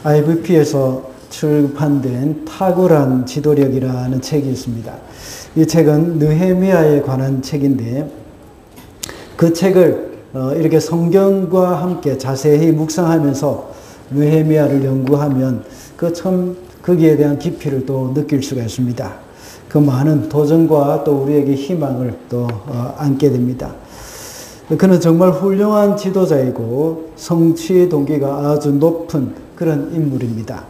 IVP에서 출판된 탁월한 지도력이라는 책이 있습니다. 이 책은 느헤미야에 관한 책인데 그 책을 이렇게 성경과 함께 자세히 묵상하면서 느헤미야를 연구하면 거기에 대한 깊이를 또 느낄 수가 있습니다. 그 많은 도전과 또 우리에게 희망을 또 안게 됩니다. 그는 정말 훌륭한 지도자이고 성취 동기가 아주 높은 그런 인물입니다.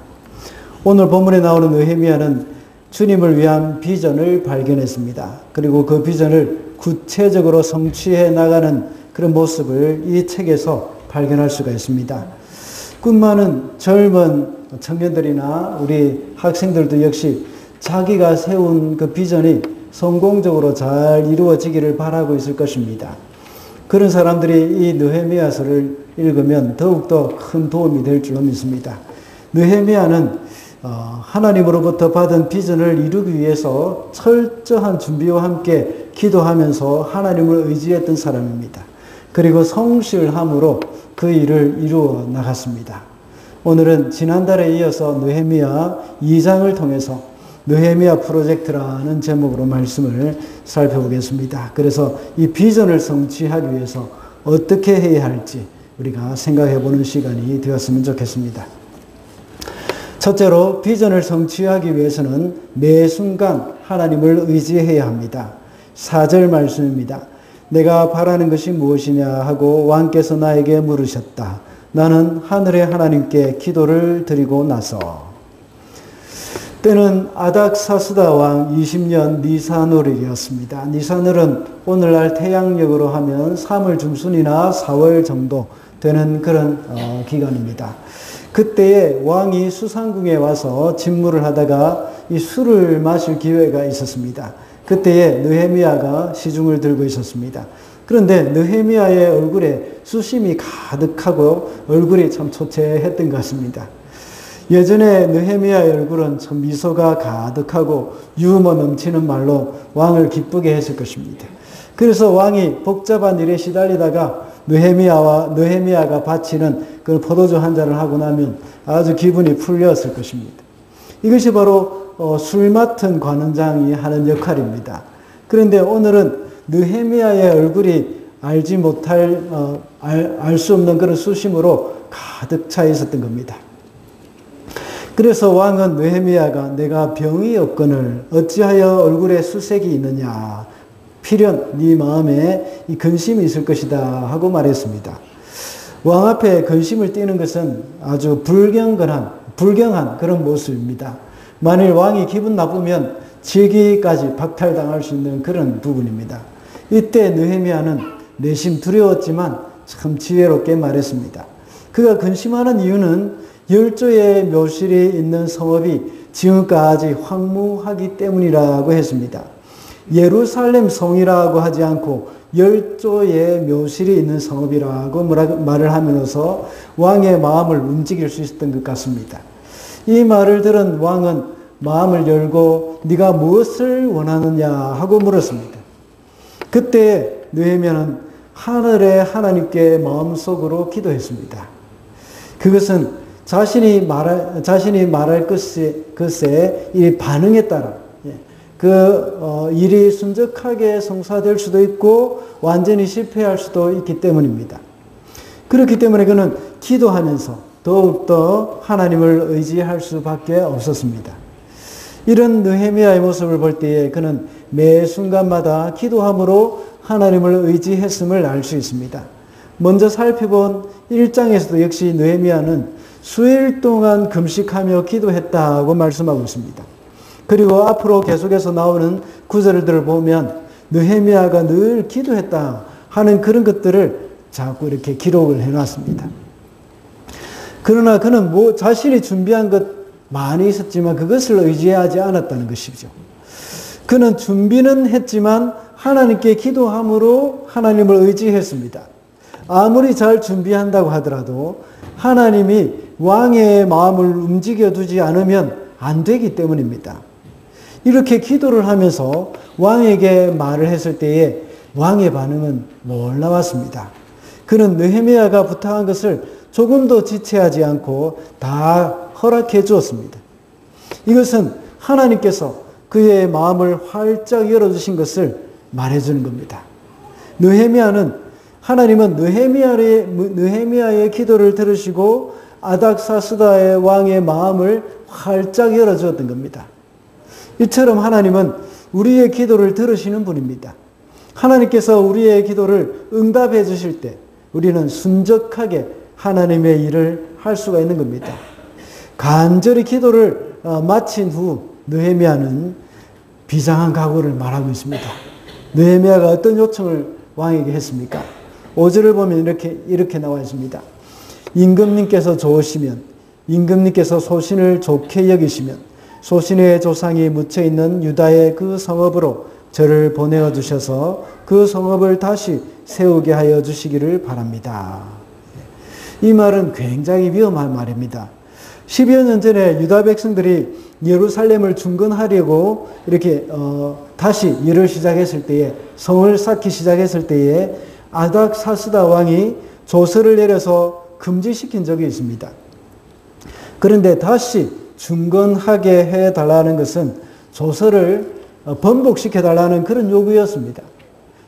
오늘 본문에 나오는 느헤미야는 주님을 위한 비전을 발견했습니다. 그리고 그 비전을 구체적으로 성취해 나가는 그런 모습을 이 책에서 발견할 수가 있습니다. 꿈 많은 젊은 청년들이나 우리 학생들도 역시 자기가 세운 그 비전이 성공적으로 잘 이루어지기를 바라고 있을 것입니다. 그런 사람들이 이 느헤미야서를 읽으면 더욱더 큰 도움이 될 줄로 믿습니다. 느헤미야는 하나님으로부터 받은 비전을 이루기 위해서 철저한 준비와 함께 기도하면서 하나님을 의지했던 사람입니다. 그리고 성실함으로 그 일을 이루어 나갔습니다. 오늘은 지난달에 이어서 느헤미야 2장을 통해서 느헤미야 프로젝트라는 제목으로 말씀을 살펴보겠습니다. 그래서 이 비전을 성취하기 위해서 어떻게 해야 할지 우리가 생각해보는 시간이 되었으면 좋겠습니다. 첫째로 비전을 성취하기 위해서는 매 순간 하나님을 의지해야 합니다. 4절 말씀입니다. 내가 바라는 것이 무엇이냐 하고 왕께서 나에게 물으셨다. 나는 하늘의 하나님께 기도를 드리고 나서. 때는 아닥사스다 왕 20년 니산월이었습니다. 니산월은 오늘날 태양력으로 하면 3월 중순이나 4월 정도 되는 그런 기간입니다. 그때에 왕이 수상궁에 와서 집무를 하다가 이 술을 마실 기회가 있었습니다. 그때에 느헤미야가 시중을 들고 있었습니다. 그런데 느헤미야의 얼굴에 수심이 가득하고 얼굴이 참 초췌했던 것 같습니다. 예전에 느헤미야의 얼굴은 참 미소가 가득하고 유머 넘치는 말로 왕을 기쁘게 했을 것입니다. 그래서 왕이 복잡한 일에 시달리다가 느헤미야가 바치는 그 포도주 한 잔을 하고 나면 아주 기분이 풀렸을 것입니다. 이것이 바로 술 맡은 관원장이 하는 역할입니다. 그런데 오늘은 느헤미야의 얼굴이 알지 못할 알 수 없는 그런 수심으로 가득 차 있었던 겁니다. 그래서 왕은 느헤미야가 내가 병이 없거늘 어찌하여 얼굴에 수색이 있느냐, 필연 네 마음에 이 근심이 있을 것이다 하고 말했습니다. 왕 앞에 근심을 띠는 것은 아주 불경한 그런 모습입니다. 만일 왕이 기분 나쁘면 질기까지 박탈당할 수 있는 그런 부분입니다. 이때 느헤미야는 내심 두려웠지만 참 지혜롭게 말했습니다. 그가 근심하는 이유는 열조의 묘실이 있는 성읍이 지금까지 황무하기 때문이라고 했습니다. 예루살렘 성이라고 하지 않고 열조의 묘실이 있는 성읍이라고 말을 하면서 왕의 마음을 움직일 수 있었던 것 같습니다. 이 말을 들은 왕은 마음을 열고 네가 무엇을 원하느냐 하고 물었습니다. 그때 느헤미야는 하늘의 하나님께 마음속으로 기도했습니다. 그것은 자신이 말할 것에 이 반응에 따라 일이 순적하게 성사될 수도 있고 완전히 실패할 수도 있기 때문입니다. 그렇기 때문에 그는 기도하면서 더욱더 하나님을 의지할 수밖에 없었습니다. 이런 느헤미야의 모습을 볼 때에 그는 매 순간마다 기도함으로 하나님을 의지했음을 알 수 있습니다. 먼저 살펴본 1장에서도 역시 느헤미야는 수일 동안 금식하며 기도했다고 말씀하고 있습니다. 그리고 앞으로 계속해서 나오는 구절들을 보면 느헤미야가 늘 기도했다 하는 그런 것들을 자꾸 이렇게 기록을 해놨습니다. 그러나 그는 자신이 준비한 것 많이 있었지만 그것을 의지하지 않았다는 것이죠. 그는 준비는 했지만 하나님께 기도함으로 하나님을 의지했습니다. 아무리 잘 준비한다고 하더라도 하나님이 왕의 마음을 움직여두지 않으면 안 되기 때문입니다. 이렇게 기도를 하면서 왕에게 말을 했을 때에 왕의 반응은 놀라웠습니다. 그는 느헤미야가 부탁한 것을 조금도 지체하지 않고 다 허락해 주었습니다. 이것은 하나님께서 그의 마음을 활짝 열어주신 것을 말해주는 겁니다. 하나님은 느헤미야의 기도를 들으시고 아닥사스다의 왕의 마음을 활짝 열어주었던 겁니다. 이처럼 하나님은 우리의 기도를 들으시는 분입니다. 하나님께서 우리의 기도를 응답해 주실 때 우리는 순적하게 하나님의 일을 할 수가 있는 겁니다. 간절히 기도를 마친 후 느헤미야는 비장한 각오를 말하고 있습니다. 느헤미야가 어떤 요청을 왕에게 했습니까? 5절을 보면 이렇게 나와 있습니다. 임금님께서 좋으시면, 임금님께서 소신을 좋게 여기시면 소신의 조상이 묻혀있는 유다의 그 성읍으로 저를 보내어 주셔서 그 성읍을 다시 세우게 하여 주시기를 바랍니다. 이 말은 굉장히 위험한 말입니다. 10여 년 전에 유다 백성들이 예루살렘을 중건하려고 이렇게 다시 일을 시작했을 때에, 성을 쌓기 시작했을 때에 아닥사스다 왕이 조서를 내려서 금지시킨 적이 있습니다. 그런데 다시 중건하게 해달라는 것은 조서를 번복시켜달라는 그런 요구였습니다.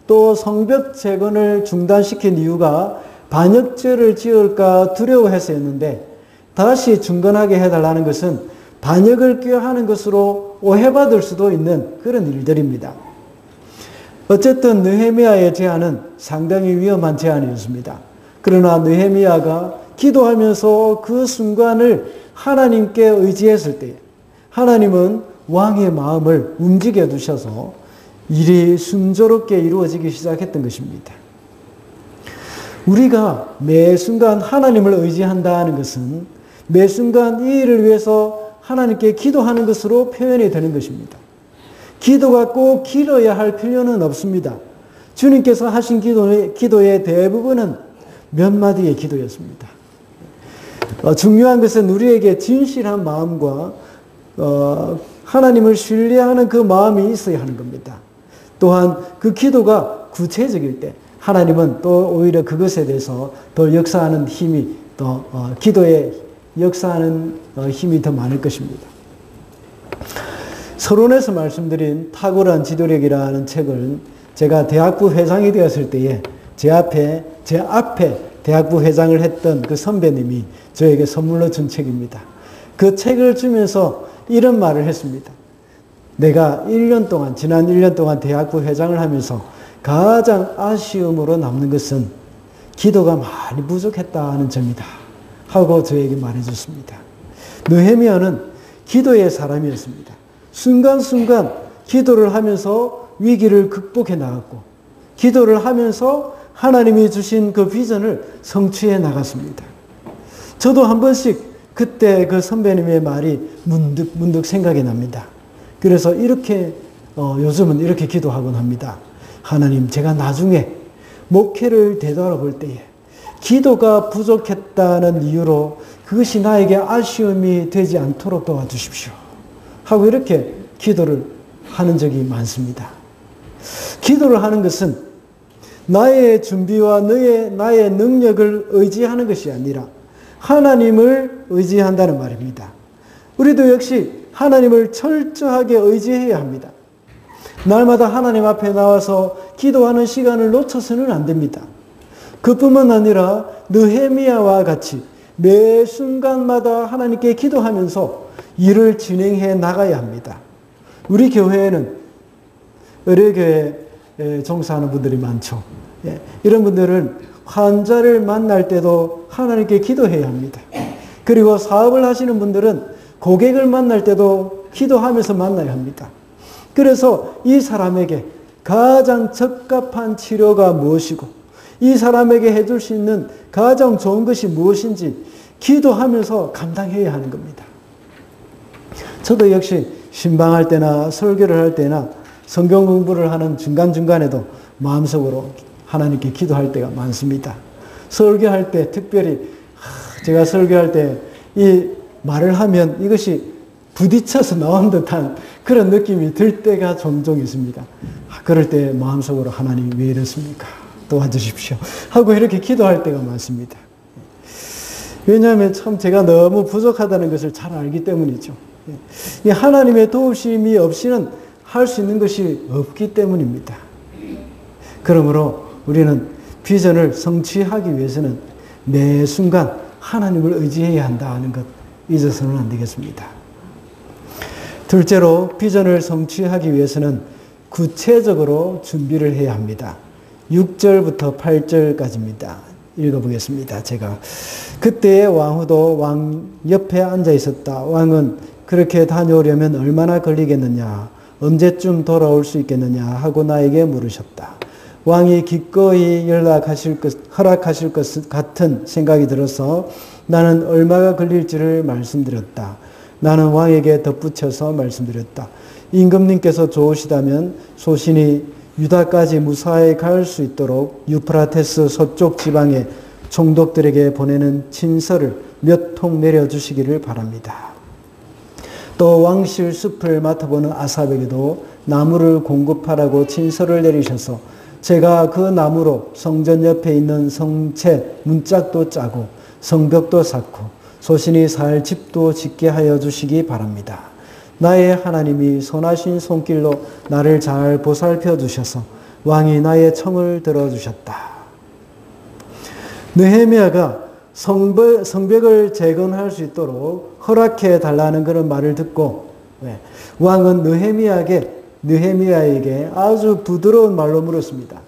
또 성벽 재건을 중단시킨 이유가 반역죄를 지을까 두려워해서였는데, 다시 중건하게 해달라는 것은 반역을 꾀하는 것으로 오해받을 수도 있는 그런 일들입니다. 어쨌든 느헤미야의 제안은 상당히 위험한 제안이었습니다. 그러나 느헤미야가 기도하면서 그 순간을 하나님께 의지했을 때 하나님은 왕의 마음을 움직여 두셔서 일이 순조롭게 이루어지기 시작했던 것입니다. 우리가 매 순간 하나님을 의지한다는 것은 매 순간 이 일을 위해서 하나님께 기도하는 것으로 표현이 되는 것입니다. 기도가 꼭 길어야 할 필요는 없습니다. 주님께서 하신 기도의 대부분은 몇 마디의 기도였습니다. 중요한 것은 우리에게 진실한 마음과 하나님을 신뢰하는 그 마음이 있어야 하는 겁니다. 또한 그 기도가 구체적일 때 하나님은 또 오히려 그것에 대해서 더 역사하는 힘이 기도에 역사하는 힘이 더 많을 것입니다. 서론에서 말씀드린 탁월한 지도력이라는 책을 제가 대학부 회장이 되었을 때에 제 앞에 대학부 회장을 했던 그 선배님이 저에게 선물로 준 책입니다. 그 책을 주면서 이런 말을 했습니다. 내가 지난 1년 동안 대학부 회장을 하면서 가장 아쉬움으로 남는 것은 기도가 많이 부족했다는 점이다 하고 저에게 말해줬습니다. 느헤미야는 기도의 사람이었습니다. 순간순간 기도를 하면서 위기를 극복해 나갔고, 기도를 하면서 하나님이 주신 그 비전을 성취해 나갔습니다. 저도 한 번씩 그때 그 선배님의 말이 문득 생각이 납니다. 그래서 요즘은 이렇게 기도하곤 합니다. 하나님, 제가 나중에 목회를 되돌아볼 때에 기도가 부족했다는 이유로 그것이 나에게 아쉬움이 되지 않도록 도와주십시오 하고 이렇게 기도를 하는 적이 많습니다. 기도를 하는 것은 나의 준비와 나의 능력을 의지하는 것이 아니라 하나님을 의지한다는 말입니다. 우리도 역시 하나님을 철저하게 의지해야 합니다. 날마다 하나님 앞에 나와서 기도하는 시간을 놓쳐서는 안 됩니다. 그뿐만 아니라 느헤미야와 같이 매 순간마다 하나님께 기도하면서 일을 진행해 나가야 합니다. 우리 교회에는 의료교회에 종사하는 분들이 많죠. 이런 분들은 환자를 만날 때도 하나님께 기도해야 합니다. 그리고 사업을 하시는 분들은 고객을 만날 때도 기도하면서 만나야 합니다. 그래서 이 사람에게 가장 적합한 치료가 무엇이고 이 사람에게 해줄 수 있는 가장 좋은 것이 무엇인지 기도하면서 감당해야 하는 겁니다. 저도 역시 신방할 때나 설교를 할 때나 성경 공부를 하는 중간중간에도 마음속으로 하나님께 기도할 때가 많습니다. 설교할 때 특별히 제가 설교할 때 이 말을 하면 이것이 부딪혀서 나온 듯한 그런 느낌이 들 때가 종종 있습니다. 그럴 때 마음속으로 하나님 왜 이렇습니까? 도와주십시오 하고 이렇게 기도할 때가 많습니다. 왜냐하면 참 제가 너무 부족하다는 것을 잘 알기 때문이죠. 이 하나님의 도우심이 없이는 할 수 있는 것이 없기 때문입니다. 그러므로 우리는 비전을 성취하기 위해서는 매 순간 하나님을 의지해야 한다는 것 잊어서는 안 되겠습니다. 둘째로 비전을 성취하기 위해서는 구체적으로 준비를 해야 합니다. 6절부터 8절까지입니다. 읽어보겠습니다. 제가 그때의 왕후도 왕 옆에 앉아 있었다. 왕은 그렇게 다녀오려면 얼마나 걸리겠느냐, 언제쯤 돌아올 수 있겠느냐 하고 나에게 물으셨다. 왕이 기꺼이 허락하실 것 같은 생각이 들어서 나는 얼마가 걸릴지를 말씀드렸다. 나는 왕에게 덧붙여서 말씀드렸다. 임금님께서 좋으시다면 소신이 유다까지 무사히 갈 수 있도록 유프라테스 서쪽 지방의 총독들에게 보내는 친서를 몇 통 내려주시기를 바랍니다. 또 왕실 숲을 맡아보는 아삽에게도 나무를 공급하라고 친서를 내리셔서 제가 그 나무로 성전 옆에 있는 성체 문짝도 짜고 성벽도 쌓고 소신이 살 집도 짓게 하여 주시기 바랍니다. 나의 하나님이 선하신 손길로 나를 잘 보살펴 주셔서 왕이 나의 청을 들어주셨다. 느헤미야가 성벽을 재건할 수 있도록 허락해 달라는 그런 말을 듣고 왕은 느헤미야에게 아주 부드러운 말로 물었습니다.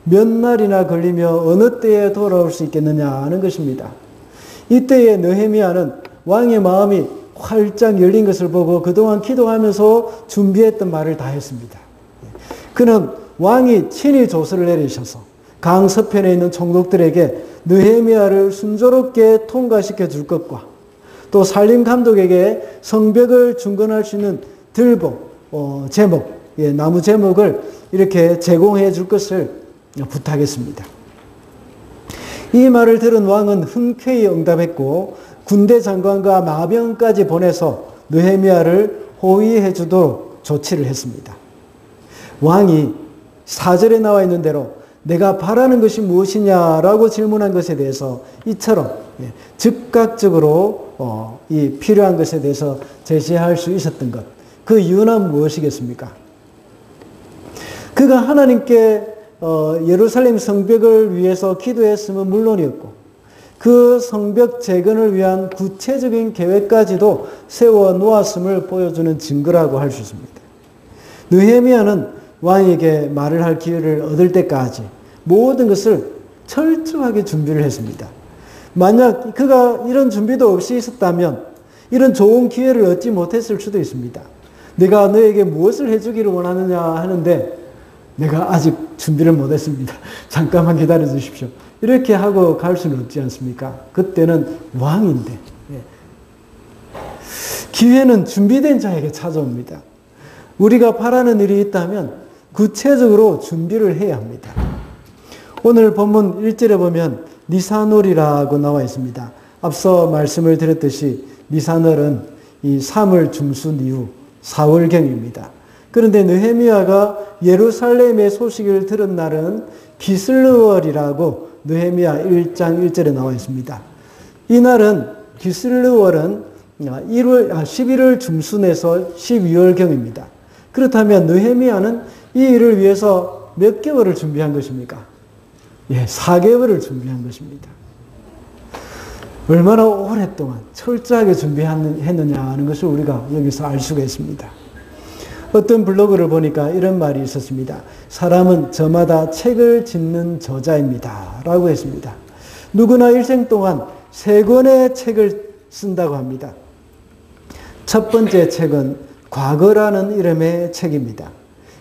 몇 날이나 걸리며 어느 때에 돌아올 수 있겠느냐 하는 것입니다. 이때에 느헤미야는 왕의 마음이 활짝 열린 것을 보고 그동안 기도하면서 준비했던 말을 다 했습니다. 그는 왕이 친히 조서를 내리셔서 강 서편에 있는 총독들에게 느헤미야를 순조롭게 통과시켜 줄 것과 또 산림 감독에게 성벽을 중건할 수 있는 들보, 제목, 나무 제목을 이렇게 제공해 줄 것을 부탁했습니다. 이 말을 들은 왕은 흔쾌히 응답했고 군대 장관과 마병까지 보내서 느헤미야를 호위해 주도록 조치를 했습니다. 왕이 4절에 나와 있는 대로 내가 바라는 것이 무엇이냐라고 질문한 것에 대해서 이처럼 즉각적으로 이 필요한 것에 대해서 제시할 수 있었던 것, 그 이유는 무엇이겠습니까? 그가 하나님께 예루살렘 성벽을 위해서 기도했음은 물론이었고 그 성벽 재건을 위한 구체적인 계획까지도 세워 놓았음을 보여주는 증거라고 할 수 있습니다. 느헤미야는 왕에게 말을 할 기회를 얻을 때까지 모든 것을 철저하게 준비를 했습니다. 만약 그가 이런 준비도 없이 있었다면 이런 좋은 기회를 얻지 못했을 수도 있습니다. 내가 너에게 무엇을 해주기를 원하느냐 하는데 내가 아직 준비를 못했습니다. 잠깐만 기다려 주십시오. 이렇게 하고 갈 수는 없지 않습니까? 그때는 왕인데 기회는 준비된 자에게 찾아옵니다. 우리가 바라는 일이 있다면 구체적으로 준비를 해야 합니다. 오늘 본문 1절에 보면 니사놀이라고 나와 있습니다. 앞서 말씀을 드렸듯이 니사놀은 이 3월 중순 이후 4월경입니다. 그런데 느헤미야가 예루살렘의 소식을 들은 날은 기슬르월이라고 느헤미야 1장 1절에 나와 있습니다. 이 날은 기슬르월은 11월 중순에서 12월경입니다. 그렇다면 느헤미야는 이 일을 위해서 몇 개월을 준비한 것입니까? 4개월을 준비한 것입니다. 얼마나 오랫동안 철저하게 준비했느냐 하는 것을 우리가 여기서 알 수가 있습니다. 어떤 블로그를 보니까 이런 말이 있었습니다. 사람은 저마다 책을 짓는 저자입니다. 라고 했습니다. 누구나 일생 동안 3권의 책을 쓴다고 합니다. 첫 번째 책은 과거라는 이름의 책입니다.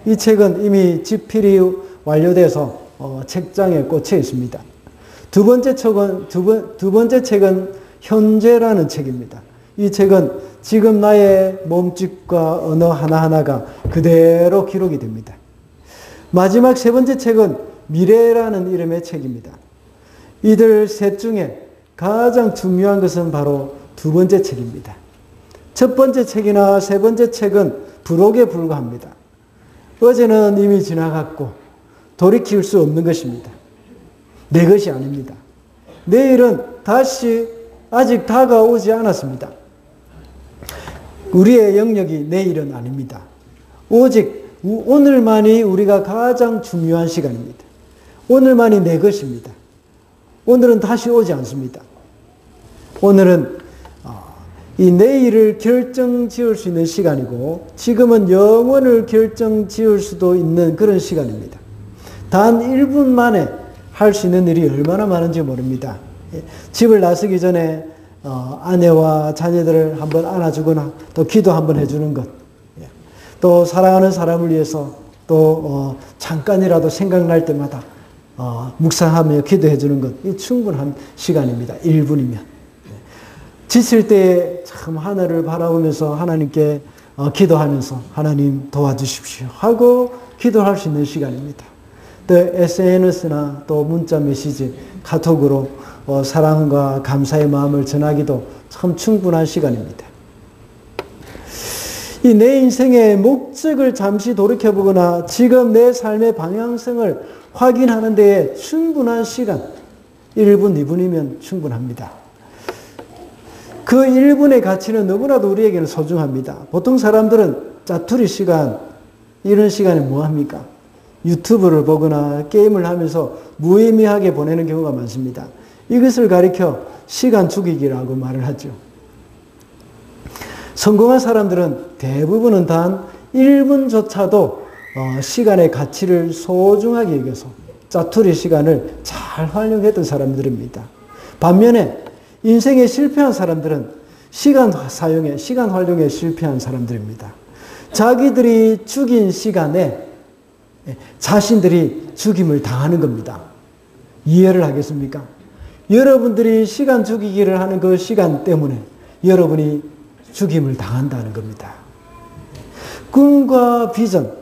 이 책은 이미 집필이 완료돼서 책장에 꽂혀 있습니다. 두 번째 책은 현재라는 책입니다. 이 책은 지금 나의 몸짓과 언어 하나하나가 그대로 기록이 됩니다. 마지막 3번째 책은 미래라는 이름의 책입니다. 이들 셋 중에 가장 중요한 것은 바로 2번째 책입니다. 첫 번째 책이나 3번째 책은 부록에 불과합니다. 어제는 이미 지나갔고 돌이킬 수 없는 것입니다. 내 것이 아닙니다. 내일은 다시 아직 다가오지 않았습니다. 우리의 영역이 내일은 아닙니다. 오직 오늘만이 우리가 가장 중요한 시간입니다. 오늘만이 내 것입니다. 오늘은 다시 오지 않습니다. 오늘은 이 내일을 결정 지을 수 있는 시간이고 지금은 영원을 결정 지을 수도 있는 그런 시간입니다. 단 1분 만에 할 수 있는 일이 얼마나 많은지 모릅니다. 집을 나서기 전에 아내와 자녀들을 한번 안아주거나 또 기도 한번 해주는 것, 또 사랑하는 사람을 위해서 또 잠깐이라도 생각날 때마다 묵상하며 기도해주는 것, 이 충분한 시간입니다. 1분이면. 지칠 때 참 하늘을 바라보면서 하나님께 기도하면서 하나님 도와주십시오 하고 기도할 수 있는 시간입니다. 또 SNS나 또 문자 메시지, 카톡으로 사랑과 감사의 마음을 전하기도 참 충분한 시간입니다. 이 내 인생의 목적을 잠시 돌이켜보거나 지금 내 삶의 방향성을 확인하는 데에 충분한 시간, 1분, 2분이면 충분합니다. 그 1분의 가치는 너무나도 우리에게는 소중합니다. 보통 사람들은 짜투리 시간, 이런 시간에 뭐 합니까? 유튜브를 보거나 게임을 하면서 무의미하게 보내는 경우가 많습니다. 이것을 가리켜 시간 죽이기라고 말을 하죠. 성공한 사람들은 대부분은 단 1분조차도 시간의 가치를 소중하게 여겨서 짜투리 시간을 잘 활용했던 사람들입니다. 반면에 인생에 실패한 사람들은 시간 활용에 실패한 사람들입니다. 자기들이 죽인 시간에 자신들이 죽임을 당하는 겁니다. 이해를 하겠습니까? 여러분들이 시간 죽이기를 하는 그 시간 때문에 여러분이 죽임을 당한다는 겁니다. 꿈과 비전,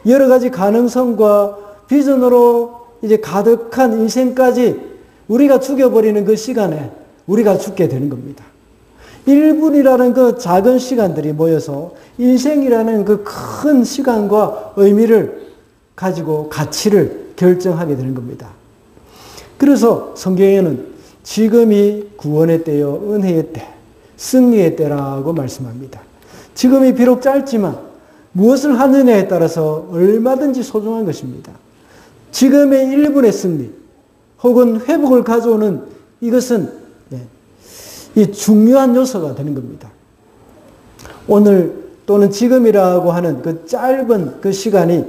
여러 가지 가능성과 비전으로 이제 가득한 인생까지 우리가 죽여버리는 그 시간에 우리가 죽게 되는 겁니다. 1분이라는 그 작은 시간들이 모여서 인생이라는 그 큰 시간과 의미를 가지고 가치를 결정하게 되는 겁니다. 그래서 성경에는 지금이 구원의 때요, 은혜의 때, 승리의 때라고 말씀합니다. 지금이 비록 짧지만 무엇을 하느냐에 따라서 얼마든지 소중한 것입니다. 지금의 1분의 승리 혹은 회복을 가져오는 이것은 이 중요한 요소가 되는 겁니다. 오늘 또는 지금이라고 하는 그 짧은 그 시간이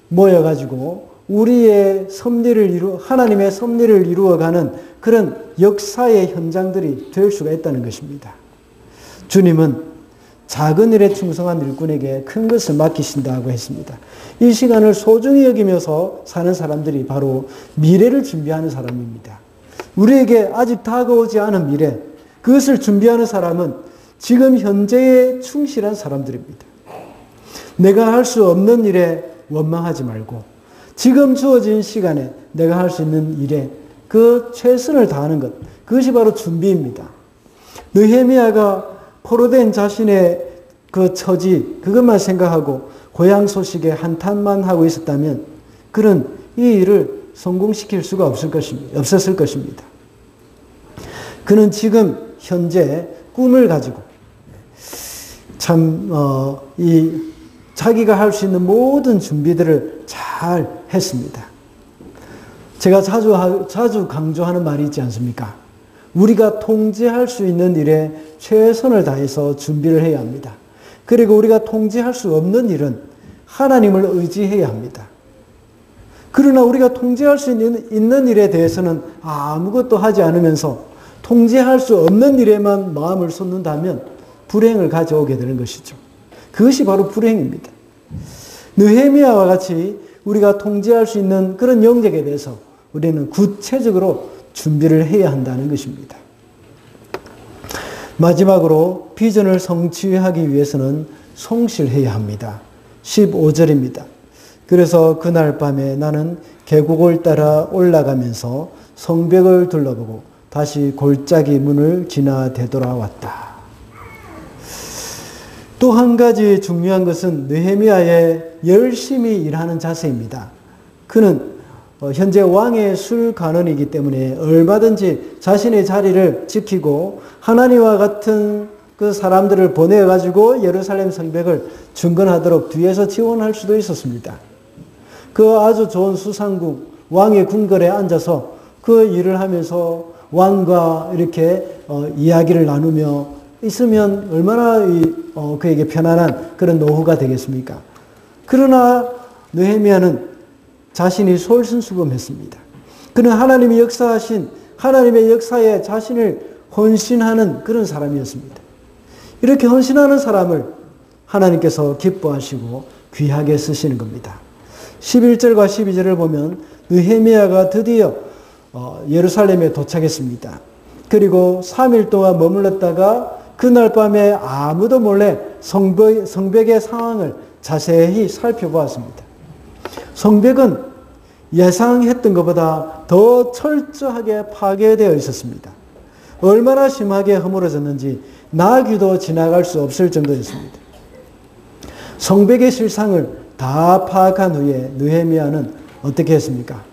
모여가지고 우리의 하나님의 섭리를 이루어가는 그런 역사의 현장들이 될 수가 있다는 것입니다. 주님은 작은 일에 충성한 일꾼에게 큰 것을 맡기신다고 했습니다. 이 시간을 소중히 여기면서 사는 사람들이 바로 미래를 준비하는 사람입니다. 우리에게 아직 다가오지 않은 미래, 그것을 준비하는 사람은 지금 현재에 충실한 사람들입니다. 내가 할 수 없는 일에 원망하지 말고 지금 주어진 시간에 내가 할 수 있는 일에 그 최선을 다하는 것, 그것이 바로 준비입니다. 느헤미야가 포로된 자신의 그 처지, 그것만 생각하고 고향 소식에 한탄만 하고 있었다면 그는 이 일을 성공시킬 수가 없었을 것입니다. 그는 지금 현재 꿈을 가지고 자기가 할 수 있는 모든 준비들을 잘 했습니다. 제가 자주 강조하는 말이 있지 않습니까? 우리가 통제할 수 있는 일에 최선을 다해서 준비를 해야 합니다. 그리고 우리가 통제할 수 없는 일은 하나님을 의지해야 합니다. 그러나 우리가 통제할 수 있는 일에 대해서는 아무것도 하지 않으면서 통제할 수 없는 일에만 마음을 쏟는다면 불행을 가져오게 되는 것이죠. 그것이 바로 불행입니다. 느헤미야와 같이 우리가 통제할 수 있는 그런 영역에 대해서 우리는 구체적으로 준비를 해야 한다는 것입니다. 마지막으로 비전을 성취하기 위해서는 성실해야 합니다. 15절입니다. 그래서 그날 밤에 나는 계곡을 따라 올라가면서 성벽을 둘러보고 다시 골짜기 문을 지나 되돌아왔다. 또 한 가지 중요한 것은 느헤미야의 열심히 일하는 자세입니다. 그는 현재 왕의 술관원이기 때문에 얼마든지 자신의 자리를 지키고 하나님과 같은 그 사람들을 보내가지고 예루살렘 성벽을 중건하도록 뒤에서 지원할 수도 있었습니다. 그 아주 좋은 수상궁, 왕의 궁궐에 앉아서 그 일을 하면서 왕과 이렇게 이야기를 나누며 있으면 얼마나 그에게 편안한 그런 노후가 되겠습니까? 그러나 느헤미야는 자신이 솔선수범했습니다. 그는 하나님이 역사하신 하나님의 역사에 자신을 헌신하는 그런 사람이었습니다. 이렇게 헌신하는 사람을 하나님께서 기뻐하시고 귀하게 쓰시는 겁니다. 11절과 12절을 보면 느헤미야가 드디어 예루살렘에 도착했습니다. 그리고 3일 동안 머물렀다가 그날 밤에 아무도 몰래 성벽의 상황을 자세히 살펴보았습니다. 성벽은 예상했던 것보다 더 철저하게 파괴되어 있었습니다. 얼마나 심하게 허물어졌는지 나귀도 지나갈 수 없을 정도였습니다. 성벽의 실상을 다 파악한 후에 느헤미야는 어떻게 했습니까?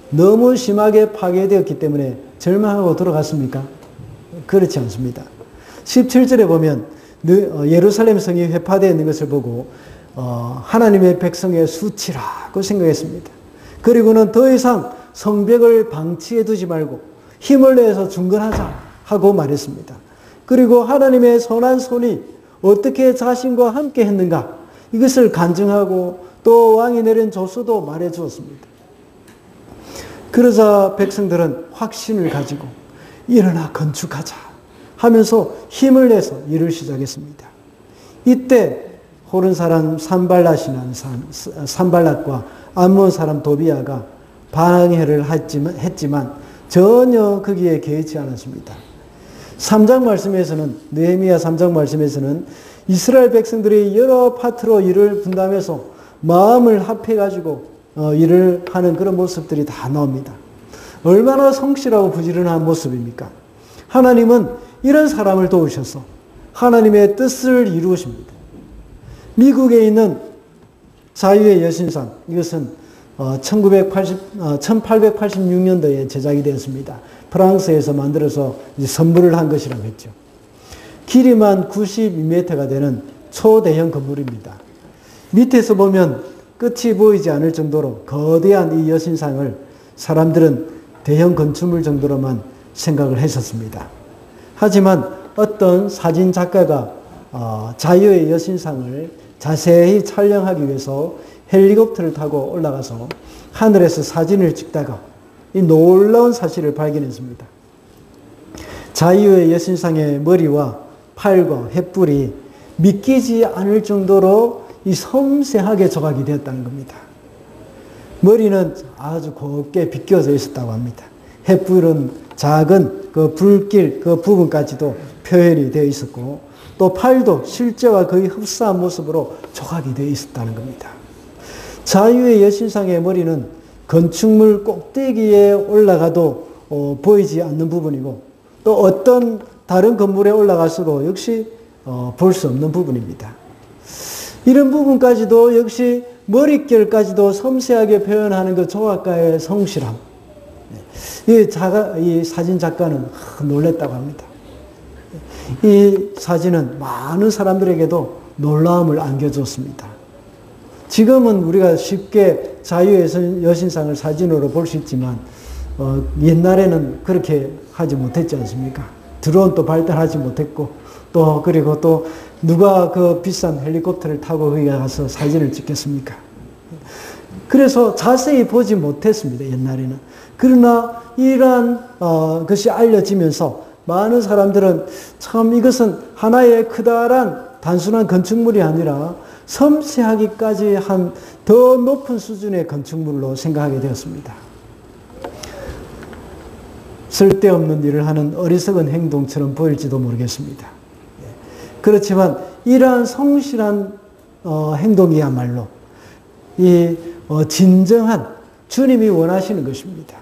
너무 심하게 파괴되었기 때문에 절망하고 돌아갔습니까? 그렇지 않습니다. 17절에 보면 예루살렘 성이 회파되어 있는 것을 보고 하나님의 백성의 수치라고 생각했습니다. 그리고는 더 이상 성벽을 방치해 두지 말고 힘을 내서 중건하자 하고 말했습니다. 그리고 하나님의 선한 손이 어떻게 자신과 함께 했는가 이것을 간증하고 또 왕이 내린 조서도 말해 주었습니다. 그러자 백성들은 확신을 가지고 일어나 건축하자 하면서 힘을 내서 일을 시작했습니다. 이때 호른 사람 산발랏이라는 산발랏과 암몬 사람 도비아가 방해를 했지만 전혀 거기에 개의치 않았습니다. 3장 말씀에서는 느헤미야 3장 말씀에서는 이스라엘 백성들이 여러 파트로 일을 분담해서 마음을 합해가지고 일을 하는 그런 모습들이 다 나옵니다. 얼마나 성실하고 부지런한 모습입니까? 하나님은 이런 사람을 도우셔서 하나님의 뜻을 이루십니다. 미국에 있는 자유의 여신상, 이것은 1886년도에 제작이 되었습니다. 프랑스에서 만들어서 이제 선물을 한 것이라고 했죠. 길이만 92m가 되는 초대형 건물입니다. 밑에서 보면 끝이 보이지 않을 정도로 거대한 이 여신상을 사람들은 대형 건축물 정도로만 생각을 했었습니다. 하지만 어떤 사진 작가가 자유의 여신상을 자세히 촬영하기 위해서 헬리콥터를 타고 올라가서 하늘에서 사진을 찍다가 이 놀라운 사실을 발견했습니다. 자유의 여신상의 머리와 팔과 횃불이 믿기지 않을 정도로 이 섬세하게 조각이 되었다는 겁니다. 머리는 아주 곱게 비껴져 있었다고 합니다. 횃불은 작은 그 불길 그 부분까지도 표현이 되어 있었고 또 팔도 실제와 거의 흡사한 모습으로 조각이 되어 있었다는 겁니다. 자유의 여신상의 머리는 건축물 꼭대기에 올라가도 보이지 않는 부분이고 또 어떤 다른 건물에 올라가서도 역시 볼 수 없는 부분입니다. 이런 부분까지도 역시 머릿결까지도 섬세하게 표현하는 그 조각가의 성실함. 이 사진 작가는 놀랬다고 합니다. 이 사진은 많은 사람들에게도 놀라움을 안겨줬습니다. 지금은 우리가 쉽게 자유의 여신상을 사진으로 볼 수 있지만 옛날에는 그렇게 하지 못했지 않습니까? 드론도 발달하지 못했고 그리고 또 누가 그 비싼 헬리콥터를 타고 거기 가서 사진을 찍겠습니까? 그래서 자세히 보지 못했습니다. 옛날에는. 그러나 이러한 것이 알려지면서 많은 사람들은 참 이것은 하나의 크다란 단순한 건축물이 아니라 섬세하기까지 한 더 높은 수준의 건축물로 생각하게 되었습니다. 쓸데없는 일을 하는 어리석은 행동처럼 보일지도 모르겠습니다. 그렇지만 이러한 성실한 행동이야말로 진정한 주님이 원하시는 것입니다.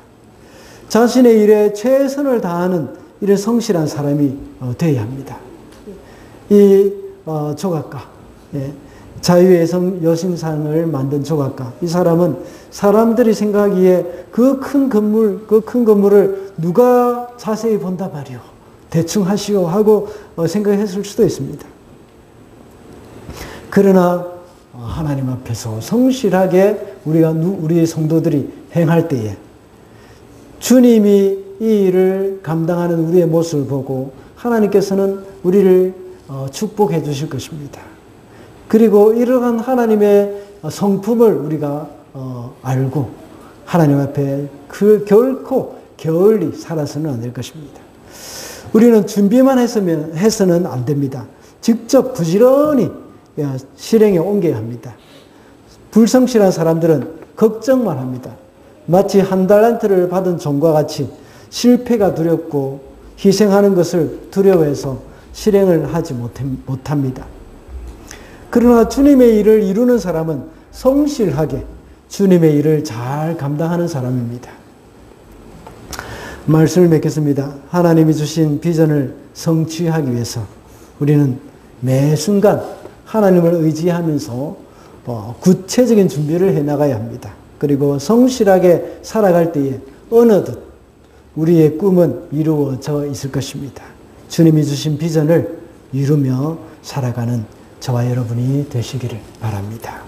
자신의 일에 최선을 다하는 이런 성실한 사람이 되어야 합니다. 이 조각가, 자유의 여신상을 만든 조각가. 이 사람은 사람들이 생각하기에 그 큰 건물을 누가 자세히 본다 말이오. 대충 하시오 하고 생각했을 수도 있습니다. 그러나 하나님 앞에서 성실하게 우리 성도들이 행할 때에 주님이 이 일을 감당하는 우리의 모습을 보고 하나님께서는 우리를 축복해 주실 것입니다. 그리고 이러한 하나님의 성품을 우리가 알고 하나님 앞에 결코 게을리 살아서는 안 될 것입니다. 우리는 준비만 해서는 안 됩니다. 직접 부지런히 실행에 옮겨야 합니다. 불성실한 사람들은 걱정만 합니다. 마치 한 달란트를 받은 종과 같이 실패가 두렵고 희생하는 것을 두려워해서 실행을 하지 못합니다. 그러나 주님의 일을 이루는 사람은 성실하게 주님의 일을 잘 감당하는 사람입니다. 말씀을 맺겠습니다. 하나님이 주신 비전을 성취하기 위해서 우리는 매 순간 하나님을 의지하면서 구체적인 준비를 해나가야 합니다. 그리고 성실하게 살아갈 때에 어느덧 우리의 꿈은 이루어져 있을 것입니다. 주님이 주신 비전을 이루며 살아가는 저와 여러분이 되시기를 바랍니다.